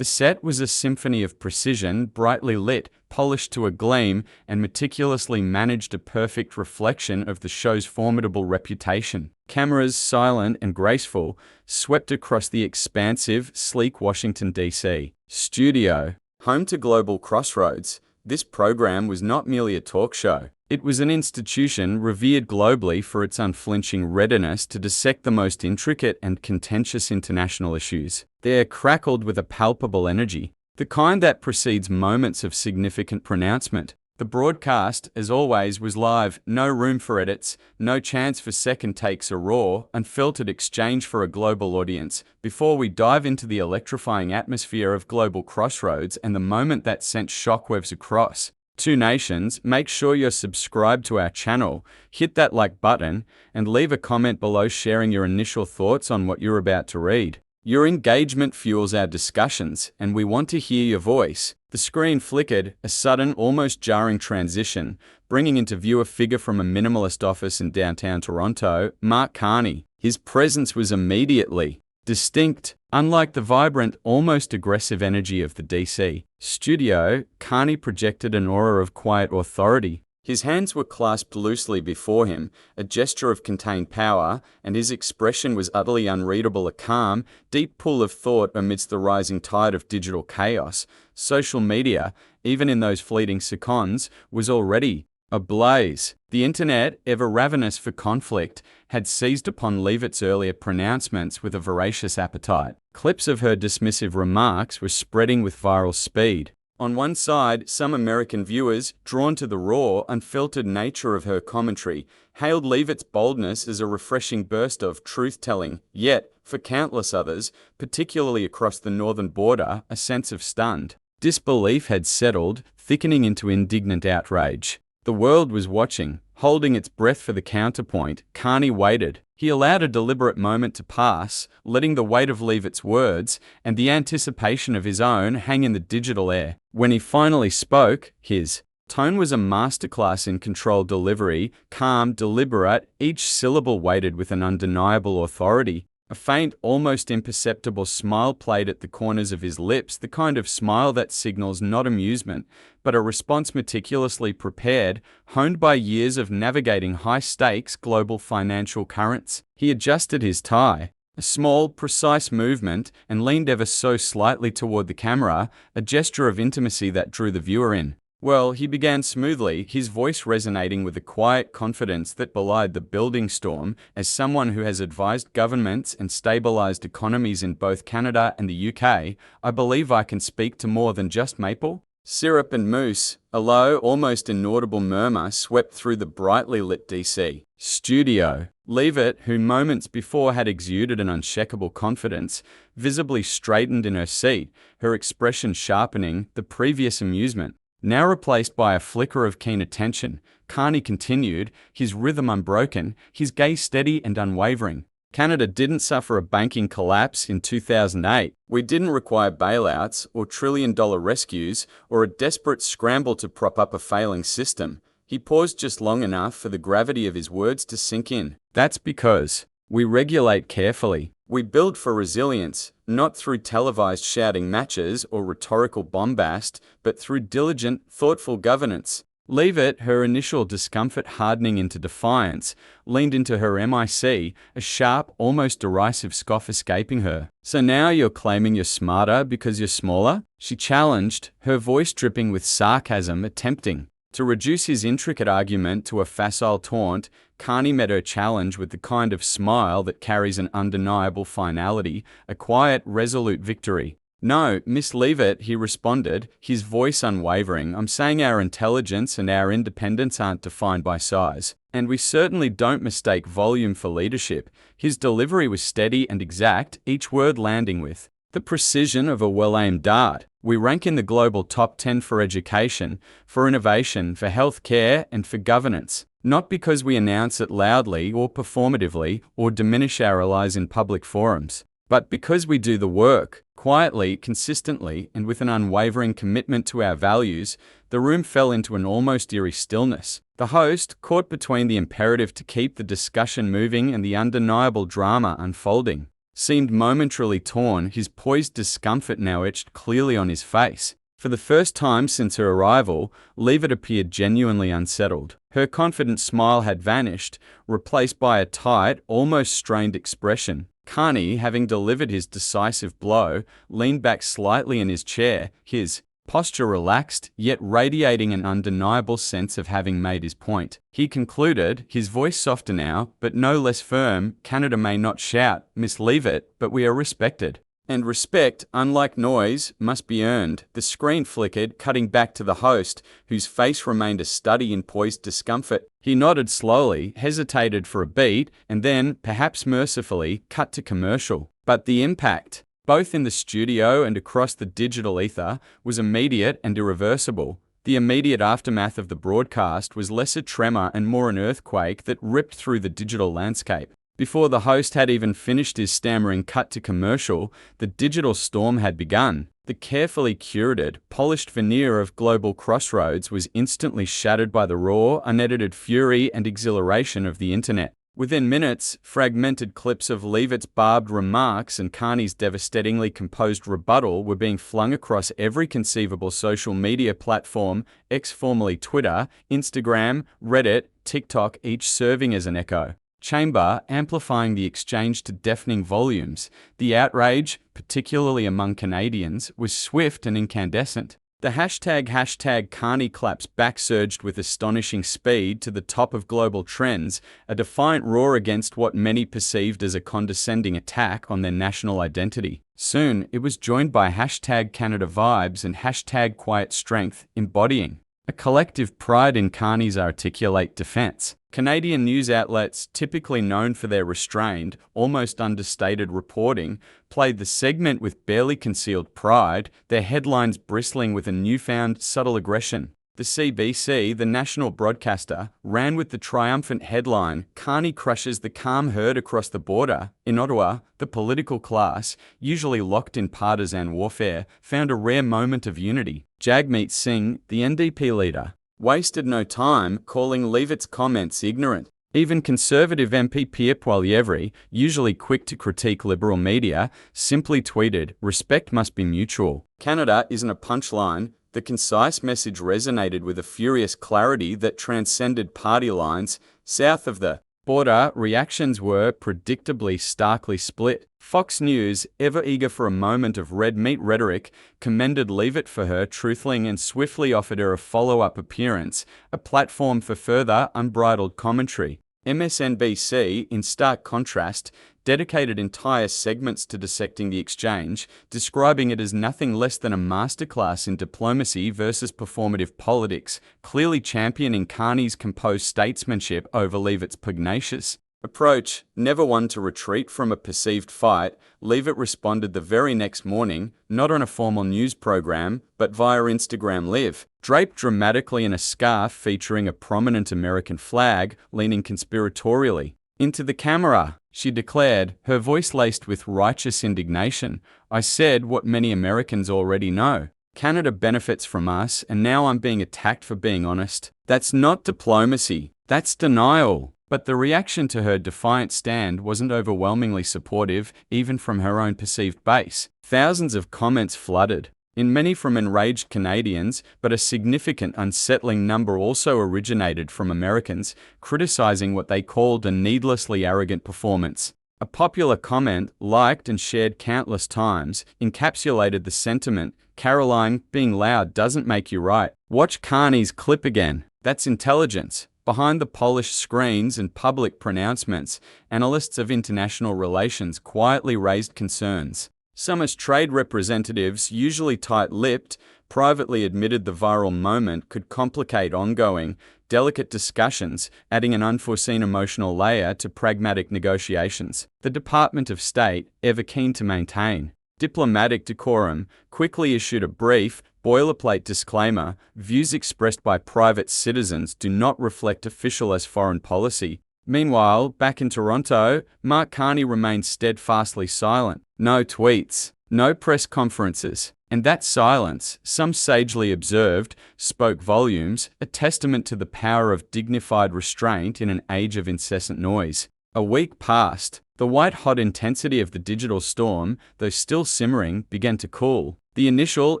The set was a symphony of precision, brightly lit, polished to a gleam, and meticulously managed, a perfect reflection of the show's formidable reputation. Cameras, silent and graceful, swept across the expansive, sleek Washington, D.C. studio. Home to Global Crossroads, this program was not merely a talk show. It was an institution revered globally for its unflinching readiness to dissect the most intricate and contentious international issues. The air crackled with a palpable energy, the kind that precedes moments of significant pronouncement. The broadcast, as always, was live, no room for edits, no chance for second takes, a raw, unfiltered exchange for a global audience. Before we dive into the electrifying atmosphere of Global Crossroads and the moment that sent shockwaves across two nations, make sure you're subscribed to our channel, hit that like button, and leave a comment below sharing your initial thoughts on what you're about to read. Your engagement fuels our discussions, and we want to hear your voice. The screen flickered, a sudden, almost jarring transition, bringing into view a figure from a minimalist office in downtown Toronto, Mark Carney. His presence was immediately distinct. Unlike the vibrant, almost aggressive energy of the DC studio, Carney projected an aura of quiet authority. His hands were clasped loosely before him, a gesture of contained power, and his expression was utterly unreadable, a calm, deep pool of thought amidst the rising tide of digital chaos. Social media, even in those fleeting seconds, was already ablaze. The internet, ever ravenous for conflict, had seized upon Leavitt's earlier pronouncements with a voracious appetite. Clips of her dismissive remarks were spreading with viral speed. On one side, some American viewers, drawn to the raw, unfiltered nature of her commentary, hailed Leavitt's boldness as a refreshing burst of truth-telling. Yet, for countless others, particularly across the northern border, a sense of stunned disbelief had settled, thickening into indignant outrage. The world was watching, holding its breath for the counterpoint. Carney waited. He allowed a deliberate moment to pass, letting the weight of Leavitt's words and the anticipation of his own hang in the digital air. When he finally spoke, his tone was a masterclass in controlled delivery, calm, deliberate, each syllable weighted with an undeniable authority. A faint, almost imperceptible smile played at the corners of his lips, the kind of smile that signals not amusement, but a response meticulously prepared, honed by years of navigating high-stakes global financial currents. He adjusted his tie, a small, precise movement, and leaned ever so slightly toward the camera, a gesture of intimacy that drew the viewer in. Well, he began smoothly, his voice resonating with a quiet confidence that belied the building storm. As someone who has advised governments and stabilized economies in both Canada and the UK, I believe I can speak to more than just maple syrup and mousse. A low, almost inaudible murmur swept through the brightly lit DC studio. Leavitt, who moments before had exuded an unshakable confidence, visibly straightened in her seat, her expression sharpening. The previous amusement now replaced by a flicker of keen attention, Carney continued, his rhythm unbroken, his gaze steady and unwavering. Canada didn't suffer a banking collapse in 2008. We didn't require bailouts or trillion-dollar rescues or a desperate scramble to prop up a failing system. He paused just long enough for the gravity of his words to sink in. That's because we regulate carefully. We build for resilience, not through televised shouting matches or rhetorical bombast, but through diligent, thoughtful governance. Leavitt, her initial discomfort hardening into defiance, leaned into her mic, a sharp, almost derisive scoff escaping her. "So now you're claiming you're smarter because you're smaller?" she challenged, her voice dripping with sarcasm, attempting to reduce his intricate argument to a facile taunt. Carney met her challenge with the kind of smile that carries an undeniable finality, a quiet, resolute victory. "No, Miss Leavitt," he responded, his voice unwavering, "I'm saying our intelligence and our independence aren't defined by size. And we certainly don't mistake volume for leadership." His delivery was steady and exact, each word landing with the precision of a well-aimed dart. "We rank in the global top 10 for education, for innovation, for healthcare, and for governance. Not because we announce it loudly or performatively or diminish our allies in public forums, but because we do the work, quietly, consistently, and with an unwavering commitment to our values." The room fell into an almost eerie stillness. The host, caught between the imperative to keep the discussion moving and the undeniable drama unfolding, seemed momentarily torn, his poised discomfort now etched clearly on his face. For the first time since her arrival, Leavitt appeared genuinely unsettled. Her confident smile had vanished, replaced by a tight, almost strained expression. Carney, having delivered his decisive blow, leaned back slightly in his chair, his posture relaxed, yet radiating an undeniable sense of having made his point. He concluded, his voice softer now, but no less firm, "Canada may not shout, Miss Leavitt, but we are respected. And respect, unlike noise, must be earned." The screen flickered, cutting back to the host, whose face remained a study in poised discomfort. He nodded slowly, hesitated for a beat, and then, perhaps mercifully, cut to commercial. But the impact, both in the studio and across the digital ether, was immediate and irreversible. The immediate aftermath of the broadcast was less a tremor and more an earthquake that ripped through the digital landscape. Before the host had even finished his stammering cut to commercial, the digital storm had begun. The carefully curated, polished veneer of global crossroads was instantly shattered by the raw, unedited fury and exhilaration of the internet. Within minutes, fragmented clips of Leavitt's barbed remarks and Carney's devastatingly composed rebuttal were being flung across every conceivable social media platform, X formerly Twitter, Instagram, Reddit, TikTok, each serving as an echo chamber, amplifying the exchange to deafening volumes. The outrage, particularly among Canadians, was swift and incandescent. The hashtag Carney claps backsurged with astonishing speed to the top of global trends, a defiant roar against what many perceived as a condescending attack on their national identity. Soon, it was joined by hashtag Canada Vibes and hashtag Quiet Strength, embodying a collective pride in Carney's articulate defense. Canadian news outlets, typically known for their restrained, almost understated reporting, played the segment with barely concealed pride, their headlines bristling with a newfound subtle aggression. The CBC, the national broadcaster, ran with the triumphant headline, "Carney crushes the calm herd across the border." In Ottawa, the political class, usually locked in partisan warfare, found a rare moment of unity. Jagmeet Singh, the NDP leader, wasted no time calling Leavitt's comments ignorant. Even Conservative MP Pierre Poilievre, usually quick to critique Liberal media, simply tweeted, "Respect must be mutual. Canada isn't a punchline." The concise message resonated with a furious clarity that transcended party lines. South of the border, reactions were, predictably, starkly split. Fox News, ever eager for a moment of red meat rhetoric, commended Leavitt for her truthling and swiftly offered her a follow-up appearance, a platform for further unbridled commentary. MSNBC, in stark contrast, dedicated entire segments to dissecting the exchange, describing it as nothing less than a masterclass in diplomacy versus performative politics, clearly championing Carney's composed statesmanship over Leavitt's pugnacious approach. Never one to retreat from a perceived fight, Leavitt responded the very next morning, not on a formal news program, but via Instagram Live. Draped dramatically in a scarf featuring a prominent American flag, leaning conspiratorially into the camera, she declared, her voice laced with righteous indignation, "I said what many Americans already know. Canada benefits from us, and now I'm being attacked for being honest. That's not diplomacy, that's denial." But the reaction to her defiant stand wasn't overwhelmingly supportive, even from her own perceived base. Thousands of comments flooded, in many from enraged Canadians, but a significant unsettling number also originated from Americans, criticizing what they called a needlessly arrogant performance. A popular comment, liked and shared countless times, encapsulated the sentiment, "Karoline, being loud doesn't make you right. Watch Carney's clip again. That's intelligence." Behind the polished screens and public pronouncements, analysts of international relations quietly raised concerns. Some as trade representatives, usually tight-lipped, privately admitted the viral moment could complicate ongoing, delicate discussions, adding an unforeseen emotional layer to pragmatic negotiations. The Department of State, ever keen to maintain diplomatic decorum, quickly issued a brief, boilerplate disclaimer: views expressed by private citizens do not reflect official as foreign policy. Meanwhile, back in Toronto, Mark Carney remained steadfastly silent. No tweets, no press conferences. And that silence, some sagely observed, spoke volumes, a testament to the power of dignified restraint in an age of incessant noise. A week passed. The white-hot intensity of the digital storm, though still simmering, began to cool. The initial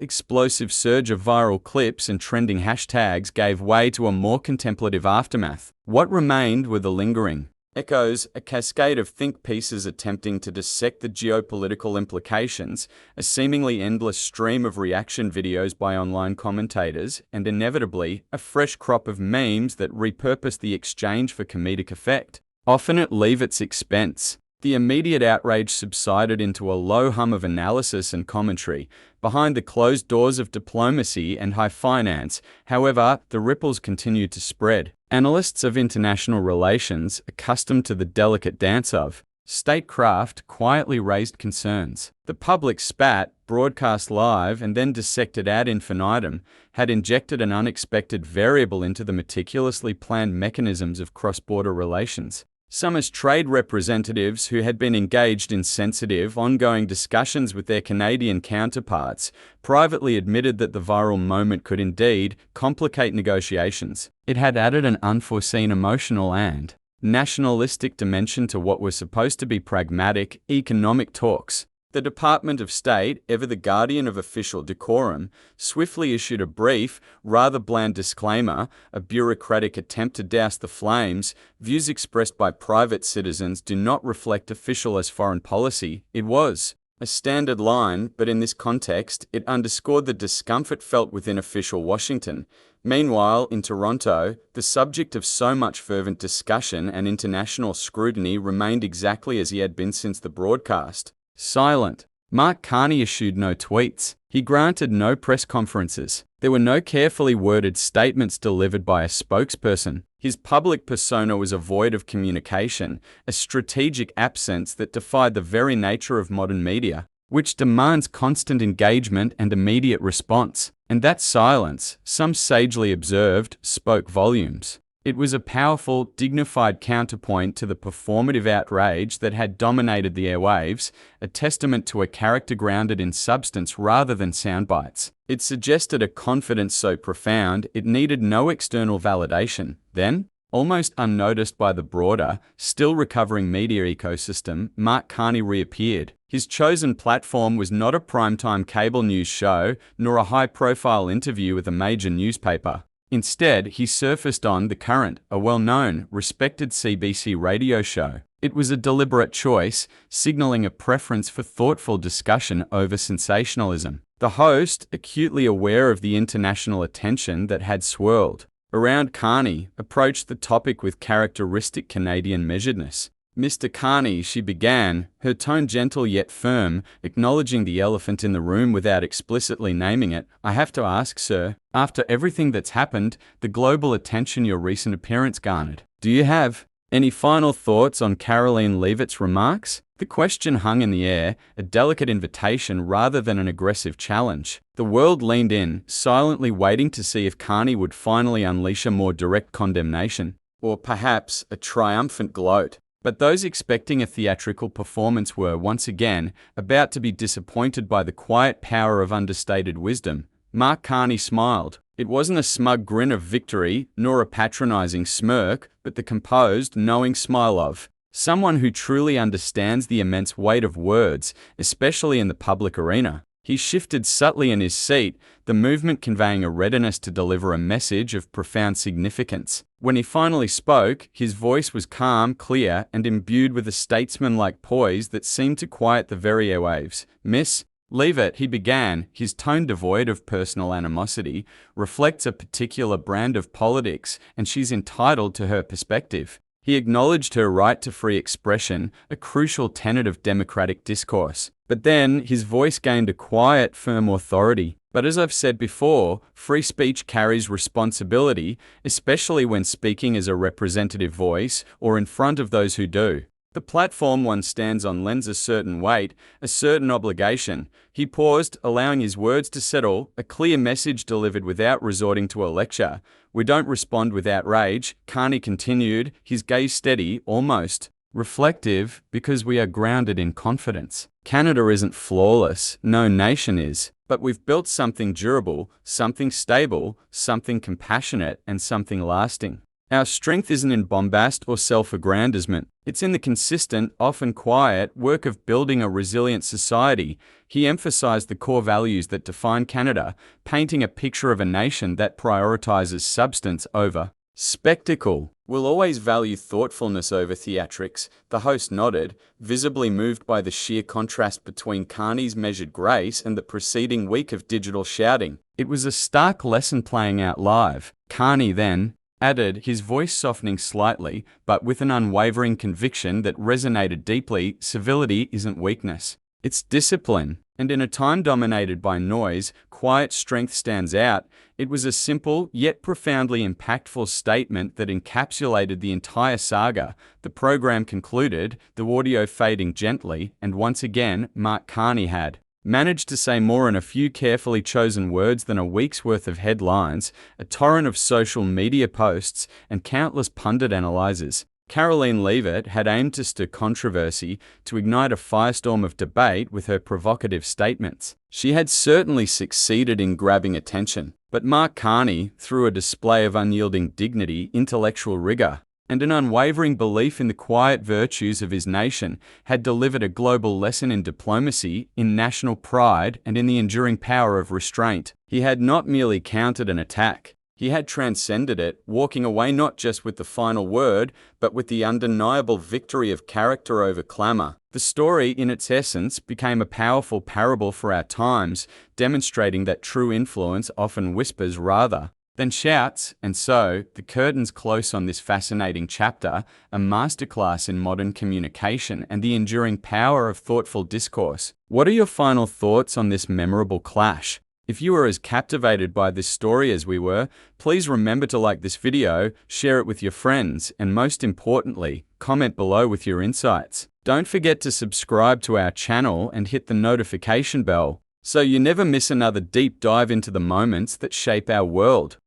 explosive surge of viral clips and trending hashtags gave way to a more contemplative aftermath. What remained were the lingering echoes, a cascade of think pieces attempting to dissect the geopolitical implications, a seemingly endless stream of reaction videos by online commentators, and inevitably, a fresh crop of memes that repurposed the exchange for comedic effect, often at Leavitt's expense. The immediate outrage subsided into a low hum of analysis and commentary. Behind the closed doors of diplomacy and high finance, however, the ripples continued to spread. Analysts of international relations, accustomed to the delicate dance of statecraft, quietly raised concerns. The public spat, broadcast live and then dissected ad infinitum, had injected an unexpected variable into the meticulously planned mechanisms of cross-border relations. Some as trade representatives who had been engaged in sensitive, ongoing discussions with their Canadian counterparts privately admitted that the viral moment could indeed complicate negotiations. It had added an unforeseen emotional and nationalistic dimension to what were supposed to be pragmatic, economic talks. The Department of State, ever the guardian of official decorum, swiftly issued a brief, rather bland disclaimer, a bureaucratic attempt to douse the flames. Views expressed by private citizens do not reflect official as foreign policy. It was a standard line, but in this context, it underscored the discomfort felt within official Washington. Meanwhile, in Toronto, the subject of so much fervent discussion and international scrutiny remained exactly as he had been since the broadcast. Silent. Mark Carney issued no tweets. He granted no press conferences. There were no carefully worded statements delivered by a spokesperson. His public persona was void of communication, a strategic absence that defied the very nature of modern media, which demands constant engagement and immediate response. And that silence, some sagely observed, spoke volumes. It was a powerful, dignified counterpoint to the performative outrage that had dominated the airwaves, a testament to a character grounded in substance rather than soundbites. It suggested a confidence so profound it needed no external validation. Then, almost unnoticed by the broader, still recovering media ecosystem, Mark Carney reappeared. His chosen platform was not a primetime cable news show, nor a high-profile interview with a major newspaper. Instead, he surfaced on The Current, a well-known, respected CBC radio show. It was a deliberate choice, signaling a preference for thoughtful discussion over sensationalism. The host, acutely aware of the international attention that had swirled around Carney, approached the topic with characteristic Canadian measuredness. "Mr. Carney," she began, her tone gentle yet firm, acknowledging the elephant in the room without explicitly naming it. "I have to ask, sir, after everything that's happened, the global attention your recent appearance garnered, do you have any final thoughts on Karoline Leavitt's remarks?" The question hung in the air, a delicate invitation rather than an aggressive challenge. The world leaned in, silently waiting to see if Carney would finally unleash a more direct condemnation, or perhaps a triumphant gloat. But those expecting a theatrical performance were, once again, about to be disappointed by the quiet power of understated wisdom. Mark Carney smiled. It wasn't a smug grin of victory, nor a patronizing smirk, but the composed, knowing smile of someone who truly understands the immense weight of words, especially in the public arena. He shifted subtly in his seat, the movement conveying a readiness to deliver a message of profound significance. When he finally spoke, his voice was calm, clear, and imbued with a statesman-like poise that seemed to quiet the very airwaves. "Miss Leavitt," he began, his tone devoid of personal animosity, "reflects a particular brand of politics, and she's entitled to her perspective." He acknowledged her right to free expression, a crucial tenet of democratic discourse. But then, his voice gained a quiet, firm authority. "But as I've said before, free speech carries responsibility, especially when speaking as a representative voice or in front of those who do. The platform one stands on lends a certain weight, a certain obligation." He paused, allowing his words to settle, a clear message delivered without resorting to a lecture. "We don't respond with outrage," Carney continued, his gaze steady, almost reflective, "because we are grounded in confidence. Canada isn't flawless, no nation is, but we've built something durable, something stable, something compassionate, and something lasting." Our strength isn't in bombast or self-aggrandizement. It's in the consistent, often quiet, work of building a resilient society. He emphasized the core values that define Canada, painting a picture of a nation that prioritizes substance over spectacle. We'll always value thoughtfulness over theatrics, the host nodded, visibly moved by the sheer contrast between Carney's measured grace and the preceding week of digital shouting. It was a stark lesson playing out live. Carney then added, his voice softening slightly, but with an unwavering conviction that resonated deeply, civility isn't weakness. It's discipline. And in a time dominated by noise, quiet strength stands out. It was a simple, yet profoundly impactful statement that encapsulated the entire saga. The program concluded, the audio fading gently, and once again, Mark Carney had managed to say more in a few carefully chosen words than a week's worth of headlines, a torrent of social media posts, and countless pundit analyzers. Karoline Leavitt had aimed to stir controversy, to ignite a firestorm of debate with her provocative statements. She had certainly succeeded in grabbing attention. But Mark Carney, through a display of unyielding dignity, intellectual rigor, and an unwavering belief in the quiet virtues of his nation, had delivered a global lesson in diplomacy, in national pride, and in the enduring power of restraint. He had not merely countered an attack. He had transcended it, walking away not just with the final word, but with the undeniable victory of character over clamor. The story, in its essence, became a powerful parable for our times, demonstrating that true influence often whispers rather than shouts. And so, the curtains close on this fascinating chapter, a masterclass in modern communication and the enduring power of thoughtful discourse. What are your final thoughts on this memorable clash? If you were as captivated by this story as we were, please remember to like this video, share it with your friends, and most importantly, comment below with your insights. Don't forget to subscribe to our channel and hit the notification bell so you never miss another deep dive into the moments that shape our world.